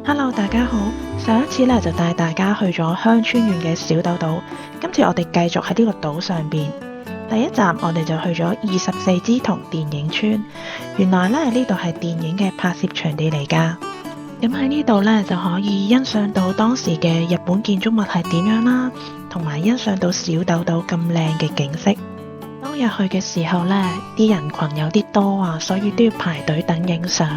Hello，大家好。上一次咧就帶大家去咗香川縣嘅小豆島，今次我哋繼續喺呢個島上邊。第一站我哋就去咗24支筒電影村，原來咧呢度係電影嘅拍攝場地嚟㗎。咁喺呢度咧就可以欣賞到當時嘅日本建築物係點樣啦，同埋欣賞到小豆島咁靚嘅景色。當日去嘅時候咧，啲人群有啲多啊，所以都要排隊等影相。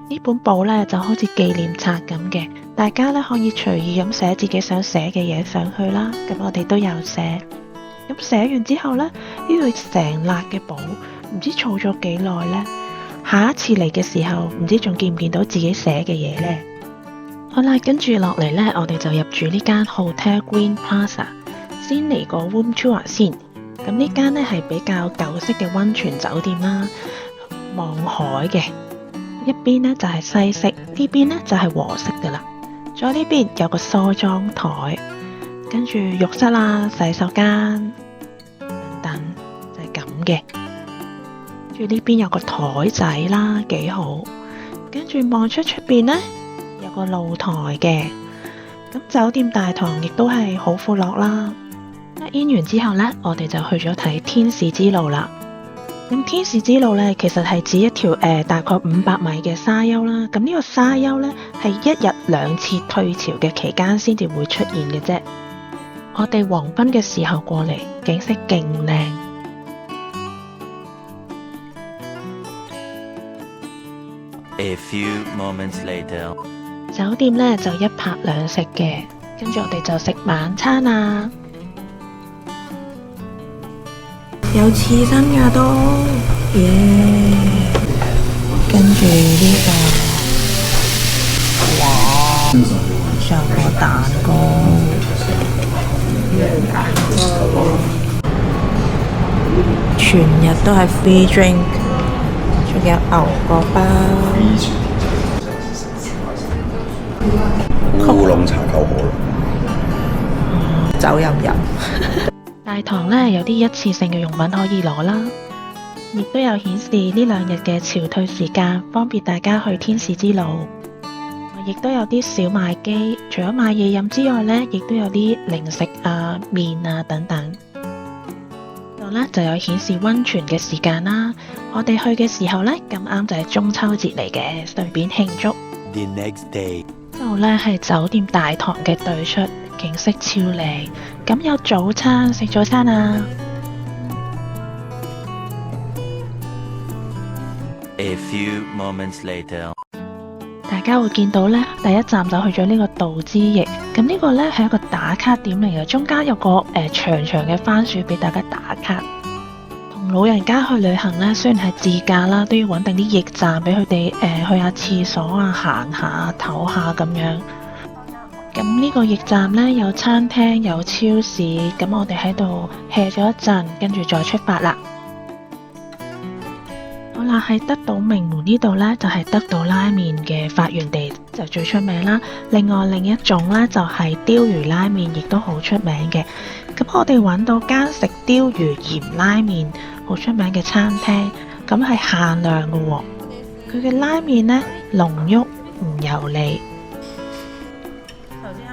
呢本簿咧就好似紀念冊咁嘅，大家咧可以隨意咁寫自己想寫嘅嘢上去啦。咁我哋都有寫，咁寫完之後咧，呢度成沓嘅簿，唔知儲咗幾耐呢？下一次嚟嘅時候，唔知仲見唔見到自己寫嘅嘢呢？好啦，跟住落嚟呢，我哋就入住呢間 Hotel Green Plaza， 先嚟個 room tour 先。咁呢間呢係比較舊式嘅溫泉酒店啦，望海嘅。一邊呢就係西式，呢邊呢就係和式噶啦。再呢邊有個梳妝台，跟住浴室啦、洗手間等等，就係咁嘅。跟住呢邊有個台仔啦，幾好。跟住望出邊呢，有個露台嘅。咁酒店大堂亦都係好闊落啦。check in完之後呢，我哋就去咗睇天使之路啦。咁天使之路呢，其實係指一條大概500米嘅沙丘啦。咁呢個沙丘呢，係1日2次退潮嘅期間先至會出現嘅啫。我哋黃昏嘅時候過嚟，景色勁靚。A few moments later， 酒店呢就1拍2食嘅，跟住我哋就食晚餐啊。有刺身㗎都，耶！跟住呢個，哇！仲有個蛋糕，全日都係 free drink， 仲有牛角包、烏龍茶夠好啦，酒飲飲。大堂呢有啲一次性嘅用品可以攞啦，亦都有顯示呢2日嘅潮退時間，方便大家去天使之路。亦都有啲小賣機，除咗買嘢飲之外呢，亦都有啲零食啊、麵啊等等。度呢就有顯示溫泉嘅時間啦。我哋去嘅時候呢，咁啱就係中秋節嚟嘅，順便慶祝。The next day， 度呢係酒店大堂嘅對出，景色超靚。咁有早餐，食早餐啊！ A few moments later， 大家會見到呢，第一站就去咗呢個道之驛。咁呢個呢係一個打卡點嚟嘅，中間有個長長嘅番薯俾大家打卡。同老人家去旅行呢，雖然係自駕啦，都要揾定啲驛站俾佢哋去下廁所啊、行下、唞下咁樣。咁呢個驛站呢，有餐廳有超市，咁我哋喺度 hea 咗一陣，跟住再出發啦。好啦，喺德島名門呢度呢，就係德島拉麵嘅發源地，就最出名啦。另外另一種呢，就係鯛魚拉麵，亦都好出名嘅。咁我哋揾到間食鯛魚鹽拉麵好出名嘅餐廳，咁係限量嘅喎。佢嘅拉麵呢，濃郁唔油膩。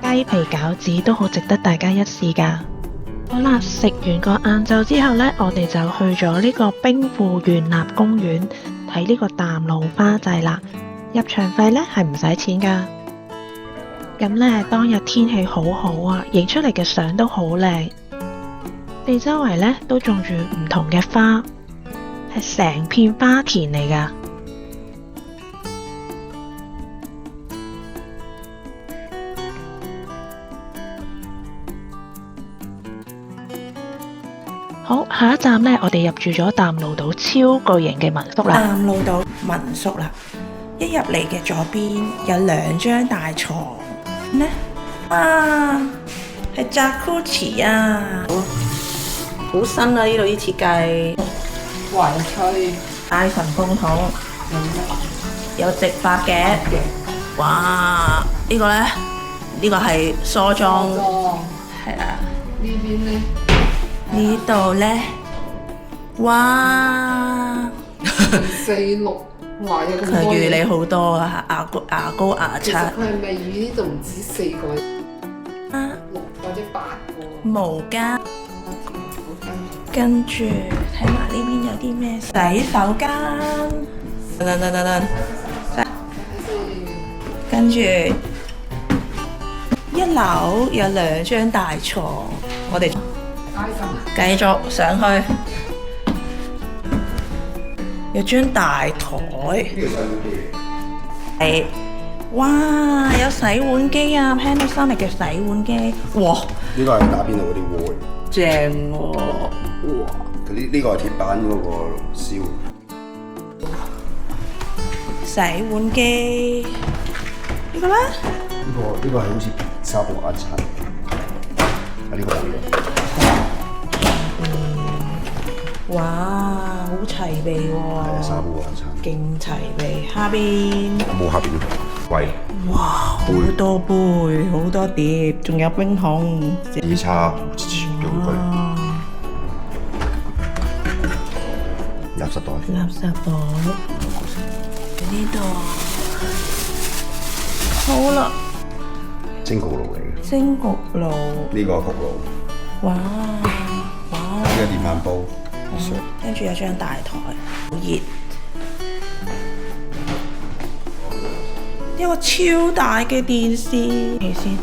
雞皮餃子都好值得大家一試㗎。好啦，食完個晏晝之後呢，我哋就去咗呢個兵庫縣立公園睇呢個淡路花祭啦。入場費呢係唔使錢㗎。咁呢，當日天氣好好啊，影出嚟嘅相都好靚。四周圍呢都種住唔同嘅花，係成片花田嚟㗎。好，下一站呢，我哋入住咗淡路島超巨型嘅民宿啦。淡路島民宿啦，一入嚟嘅左邊有2張大床呢，啊，係 Jacuzzi 啊，好新啊！呢度啲設計，圍翠大神風筒，有直髮嘅，哇！呢個呢，呢個係梳妝，係啊，呢邊呢？呢度呢，哇！ 46哇！有咁佢多嘢，預你好多啊，牙膏牙刷其實佢係咪預呢度唔止4個、啊， 6或者8個？毛巾，跟住睇埋呢邊有啲咩洗手間，等，跟住1樓有2張大床，我哋繼續上去，有張大台，係，哇，有洗碗機啊 ，Panasonic 嘅洗碗機，哇，呢個係打邊爐嗰啲鍋嚟，正喎，哇！佢呢個係鐵板嗰個燒。洗碗機呢個咧，呢個係好似沙煲晚餐，係呢個冇嘅。哇，好齊備喎，係啊，沙煲晚餐。勁齊備。下邊，冇下邊貴。哇，好多杯，好多碟，仲有冰桶。耳叉用具，哇，垃圾袋。垃圾袋喺呢度。好啦，蒸焗爐嚟嘅，蒸焗爐，呢個焗爐，哇，呢個電飯煲。跟住有張大台，好熱。一個超大嘅電視，睇先。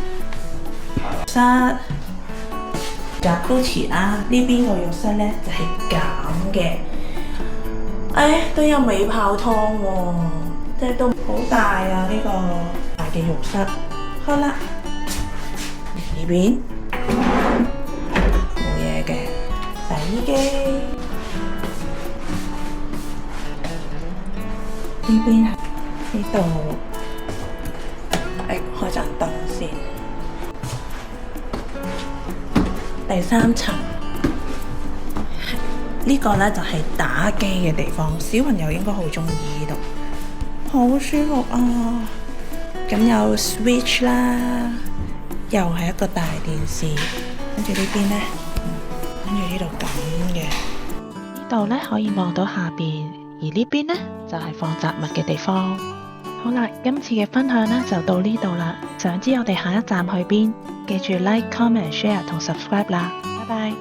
室 Jacuzzi 啦，呢邊個浴室咧就係咁嘅。都有尾泡湯喎，即係都好大啊！呢個大嘅浴室。好啦，呢邊冇嘢嘅，洗衣機。呢邊呢度，開盞燈先。第3層，呢個呢就係打機嘅地方，小朋友應該好中意呢度，好舒服啊！咁有 Switch 啦，又係一個大電視，跟住呢邊呢，跟住呢度咁嘅。呢度咧可以望到下邊，而呢邊呢，就係放雜物嘅地方。好啦，今次嘅分享呢就到呢度啦。想知我哋下一站去邊？記住 like、comment、share 同 subscribe 啦。拜拜。